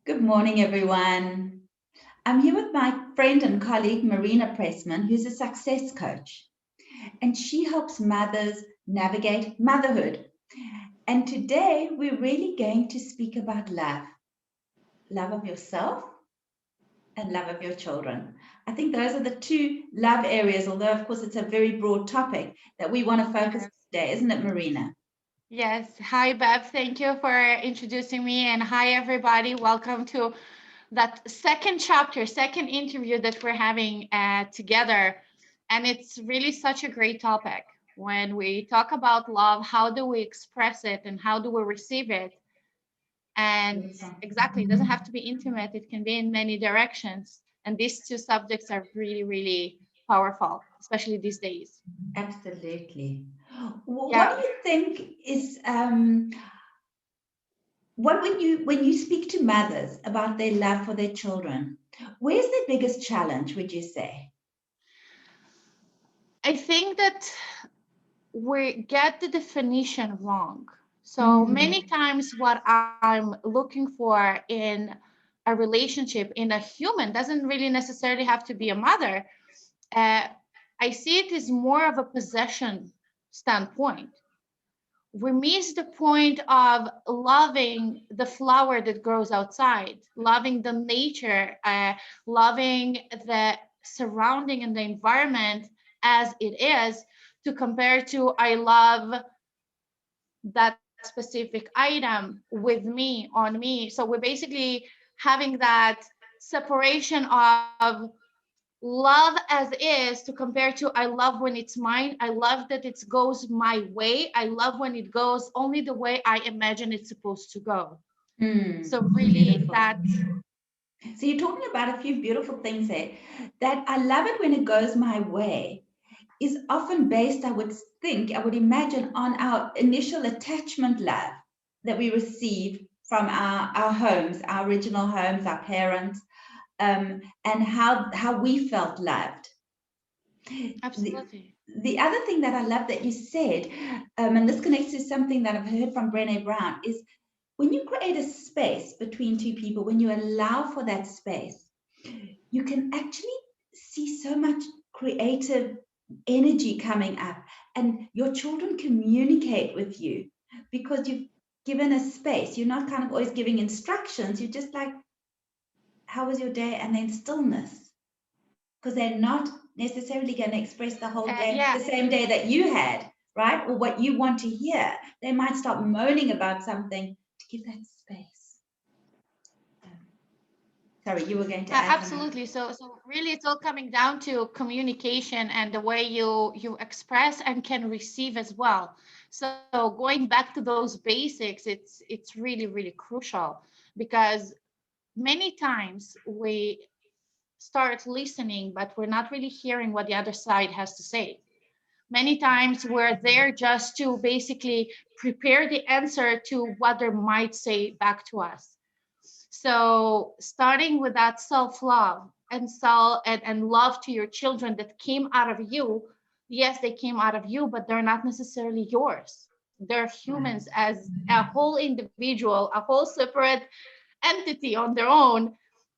Good morning, everyone. I'm here with my friend and colleague, Marina Pressman, who's a success coach, and she helps mothers navigate motherhood. And today we're really going to speak about love of yourself and love of your children. I think those are the two love areas, although, of course, it's a very broad topic that we want to focus on Yes. today, isn't it, Marina? Yes. Hi, Bev. Thank you for introducing me. And hi, everybody. Welcome to that second chapter, second interview that we're having together. And it's really such a great topic. When we talk about love, how do we express it and how do we receive it? And Beautiful. exactly, it doesn't have to be intimate, it can be in many directions. And these two subjects are really, really powerful, especially these days. Absolutely. What Yeah. do you think is what when you speak to mothers about their love for their children, where's the biggest challenge, would you say? I think that we get the definition wrong. So many Mm, times, what I'm looking for in a relationship, in a human, doesn't really necessarily have to be a mother. Uh, I see it as more of a possession standpoint. We miss the point of loving the flower that grows outside, loving the nature, loving the surrounding and the environment as it is, to compare to I love that specific item with me on me. So we're basically having that separation of love as is to compare to I love when it's mine. I love that it goes my way. I love when it goes only the way I imagine it's supposed to go. So really beautiful. that So you're talking about a few beautiful things there. That I love it when it goes my way is often based, I would think, I would imagine, on our initial attachment love that we receive from our homes, our original homes, our parents, and how we felt loved. The, absolutely. the other thing that I love that you said, and this connects to something that I've heard from Brené Brown, is when you create a space between two people, when you allow for that space, you can actually see so much creative energy coming up, and your children communicate with you because you've given a space. You're not kind of always giving instructions, you're just like, how was your day? And then stillness, because they're not necessarily going to express the whole day Yeah, the same day that you had, right? Or what you want to hear. They might start moaning about something to give that space. Um, Sorry, you were going to add something. absolutely. So really it's all coming down to communication and the way you express and can receive as well. So going back to those basics, it's really, really crucial because many times we start listening, but we're not really hearing what the other side has to say. Many times we're there just to basically prepare the answer to what they might say back to us. So starting with that self-love and love to your children that came out of you, yes, they came out of you, but they're not necessarily yours. They're humans Right. as a whole individual, a whole separate entity on their own,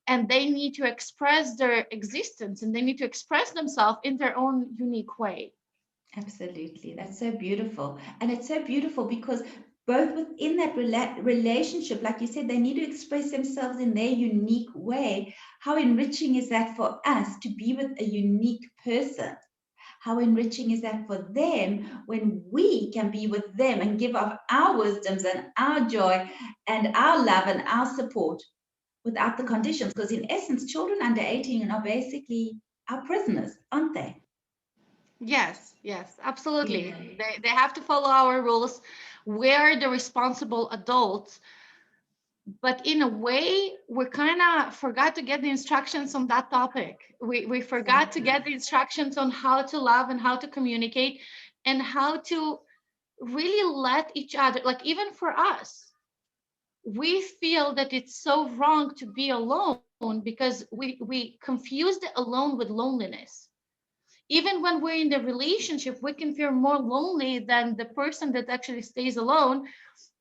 and they need to express their existence and they need to express themselves in their own unique way. Absolutely. That's so beautiful. And it's so beautiful because both within that relationship, like you said, they need to express themselves in their unique way. How enriching is that for us to be with a unique person? How enriching is that for them when we can be with them and give of our wisdoms and our joy and our love and our support without the conditions? Because in essence, children under 18 are basically our prisoners, aren't they? Yes, yes, Yeah. absolutely. They have to follow our rules. We're the responsible adults, but in a way, we kind of forgot to get the instructions on that topic. We forgot to Exactly. get the instructions on how to love and how to communicate and how to really let each other, like even for us, we feel that it's so wrong to be alone because we confuse the alone with loneliness. Even when we're in the relationship, we can feel more lonely than the person that actually stays alone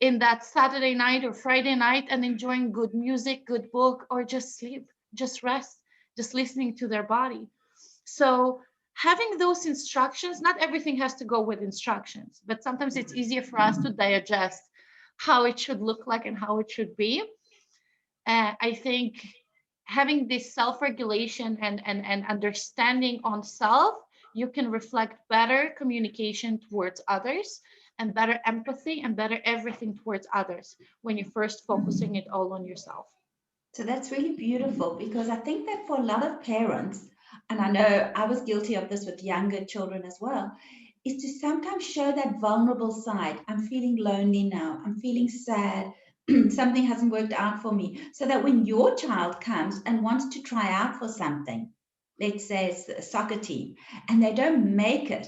in that Saturday night or Friday night and enjoying good music, good book, or just sleep, just rest, just listening to their body. So having those instructions, not everything has to go with instructions, but sometimes it's easier for us to digest how it should look like and how it should be. I think having this self-regulation and understanding on self, you can reflect better communication towards others and better empathy and better everything towards others when you're first focusing it all on yourself. So that's really beautiful because I think that for a lot of parents, and I know I was guilty of this with younger children as well, is to sometimes show that vulnerable side. I'm feeling lonely now. I'm feeling sad. Something hasn't worked out for me. So that when your child comes and wants to try out for something, let's say it's a soccer team, and they don't make it,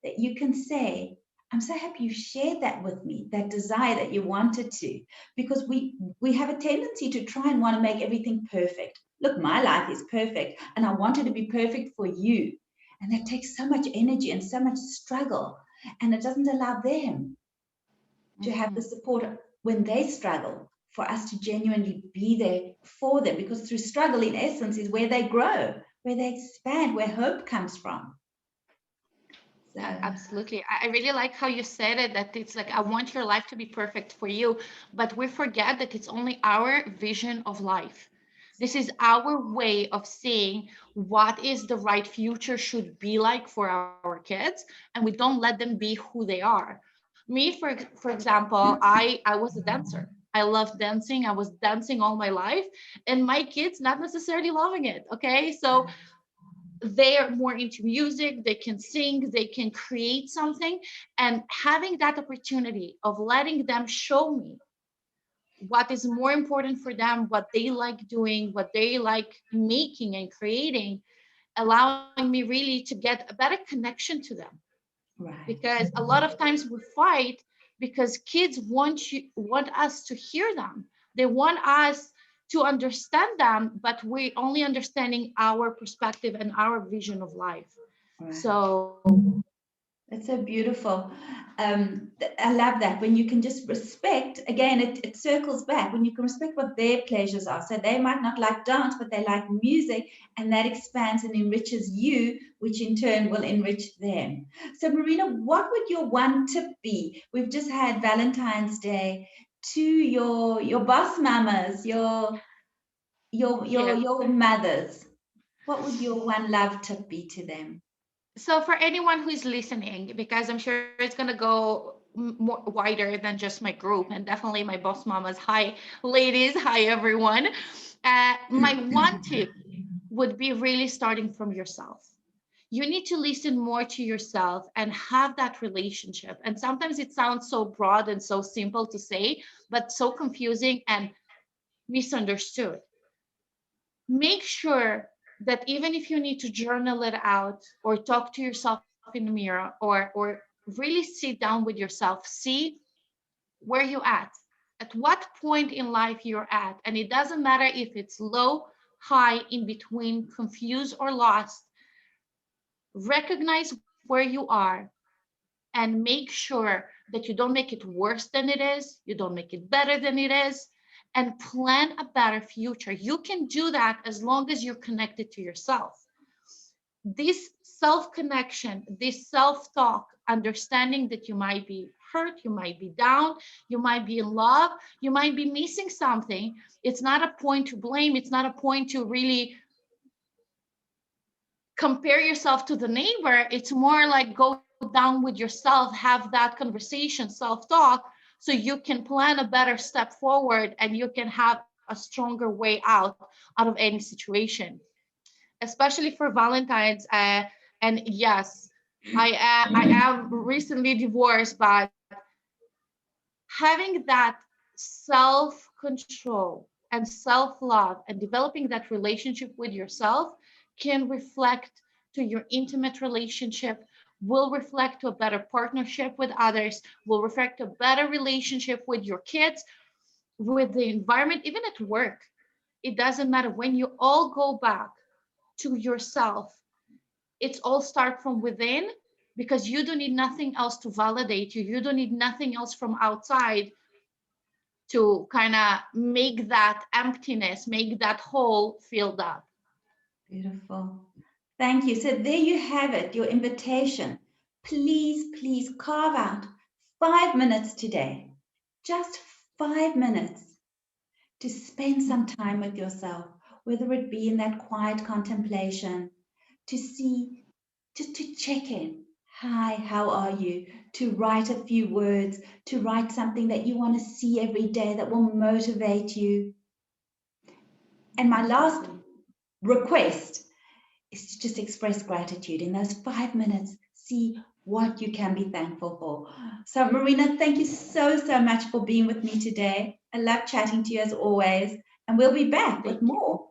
that you can say, I'm so happy you shared that with me, that desire that you wanted to, because we have a tendency to try and want to make everything perfect. Look, my life is perfect, and I want it to be perfect for you. And that takes so much energy and so much struggle, and it doesn't allow them to have the Mhm. support when they struggle, for us to genuinely be there for them, because through struggle, in essence, is where they grow, where they expand, where hope comes from. So, Absolutely. I really like how you said it, that it's like, I want your life to be perfect for you, but we forget that it's only our vision of life. This is our way of seeing what is the right future should be like for our kids, and we don't let them be who they are. Me, for example, I was a dancer. I loved dancing. I was dancing all my life, and my kids not necessarily loving it. Okay, so they are more into music, they can sing, they can create something, and having that opportunity of letting them show me what is more important for them, what they like doing, what they like making and creating, allowing me really to get a better connection to them. right, Because a lot of times we fight because kids want us to hear them. They want us to understand them, but we're only understanding our perspective and our vision of life. right. So That's so beautiful. I love that when you can just respect, again, it circles back when you can respect what their pleasures are. So they might not like dance, but they like music, and that expands and enriches you, which in turn will enrich them. So, Marina, what would your one tip be? We've just had Valentine's Day to your boss mamas, yeah. your mothers. What would your one love tip be to them? So for anyone who is listening, because I'm sure it's gonna go more wider than just my group, and definitely my boss mamas. Hi, ladies. Hi, everyone. My one tip would be really starting from yourself. You need to listen more to yourself and have that relationship. And sometimes it sounds so broad and so simple to say, but so confusing and misunderstood. Make sure that even if you need to journal it out or talk to yourself in the mirror, or really sit down with yourself, see where you at what point in life you're at. And it doesn't matter if it's low, high, in between, confused, or lost. Recognize where you are and make sure that you don't make it worse than it is, you don't make it better than it is, and plan a better future. You can do that as long as you're connected to yourself. This self connection, this self talk, understanding that you might be hurt, you might be down, you might be in love, you might be missing something. It's not a point to blame, it's not a point to really compare yourself to the neighbor. It's more like go down with yourself, have that conversation, self talk, so you can plan a better step forward and you can have a stronger way out of any situation, especially for Valentine's. And yes, I am recently divorced, but having that self control and self love and developing that relationship with yourself can reflect to your intimate relationship, will reflect to a better partnership with others, will reflect a better relationship with your kids, with the environment, even at work. It doesn't matter. When you all go back to yourself, it's all start from within, because you don't need nothing else to validate you. You don't need nothing else from outside to kind of make that emptiness, make that hole filled up. Beautiful. Thank you. So there you have it, your invitation. Please, please carve out 5 minutes today, just 5 minutes, to spend some time with yourself, whether it be in that quiet contemplation, to see, just to check in. Hi, how are you? To write a few words, to write something that you want to see every day that will motivate you. And my last request is to just express gratitude in those 5 minutes. See what you can be thankful for. So, Marina, thank you so, so much for being with me today. I love chatting to you as always, and we'll be back with Thank you. more.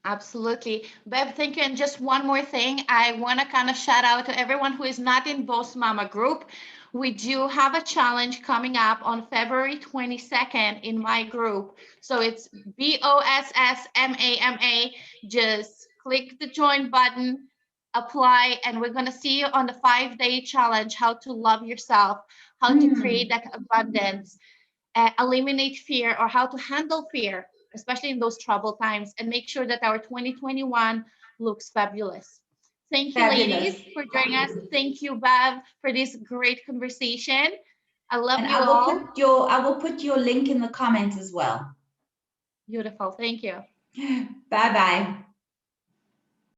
Absolutely. Bev, thank you. And just one more thing, I want to kind of shout out to everyone who is not in Boss Mama group. We do have a challenge coming up on February 22nd in my group. So it's BOSSMAMA. Just click the join button, apply, and we're going to see you on the 5-day challenge, how to love yourself, how to create that abundance, eliminate fear, or how to handle fear, especially in those trouble times, and make sure that our 2021 looks fabulous. Thank you, Fabulous. ladies, for joining us. Thank you, Bev, for this great conversation. I love And you all. I will put your link in the comments as well. Beautiful. Thank you. Bye bye.